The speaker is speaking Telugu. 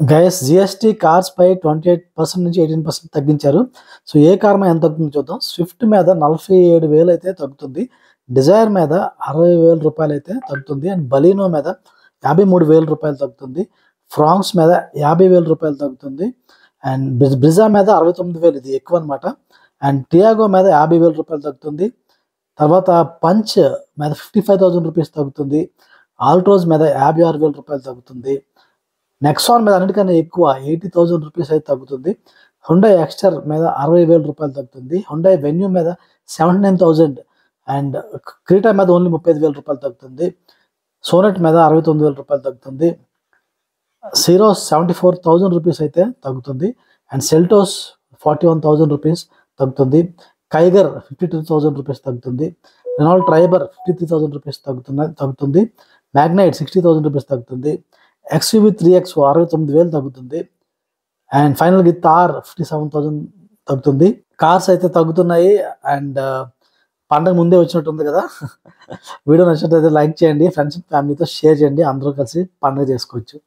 గైస్ జిఎస్టీ కార్స్ పై 28% నుంచి 18% తగ్గించారు. సో ఏ కార్ మీద ఎంత తగ్గుతుందో చూద్దాం. స్విఫ్ట్ మీద 47,000 అయితే తగ్గుతుంది. డిజైర్ మీద 60,000 రూపాయలు అయితే తగ్గుతుంది. అండ్ బలీనో మీద 53,000 రూపాయలు తగ్గుతుంది. ఫ్రాంక్స్ మీద 50,000 రూపాయలు తగ్గుతుంది. అండ్ బ్రిజా మీద 69,000, ఇది ఎక్కువ అనమాట. అండ్ టియాగో మీద 50,000 రూపాయలు తగ్గుతుంది. తర్వాత పంచ్ మీద 55,000 రూపీస్ తగ్గుతుంది. ఆల్ట్రోజ్ మీద 56,000 రూపాయలు తగ్గుతుంది. నెక్సాన్ మీద అన్నిటికన్నా ఎక్కువ 80,000 రూపీస్ అయితే తగ్గుతుంది. హుండై ఎక్స్టర్ మీద 60,000 రూపాయలు తగ్గుతుంది. హుండై వెన్యూ మీద 79,000 అండ్ క్రీటా మీద ఓన్లీ 35,000 రూపాయలు తగ్గుతుంది. సోనెట్ మీద 69,000 రూపాయలు తగ్గుతుంది. సిరోస్ 74,000 రూపీస్ అయితే తగ్గుతుంది. అండ్ సెల్టోస్ 41,000 రూపీస్ తగ్గుతుంది. కైగర్ 52,000 రూపీస్ తగ్గుతుంది. రెనాల్డ్ ట్రైబర్ 53,000 రూపీస్ తగ్గుతుంది. మ్యాగ్నైట్ 60,000 రూపీస్ తగ్గుతుంది. XUV 3X 69,000 తగ్గుతుంది. అండ్ ఫైనల్గా థార్ 57,000 తగ్గుతుంది. కార్స్ అయితే తగ్గుతున్నాయి. అండ్ పండగ ముందే వచ్చినట్టుంది కదా. వీడియో నచ్చినట్లయితే లైక్ చేయండి, ఫ్రెండ్స్ ఫ్యామిలీతో షేర్ చేయండి. అందరూ కలిసి పండుగ చేసుకోవచ్చు.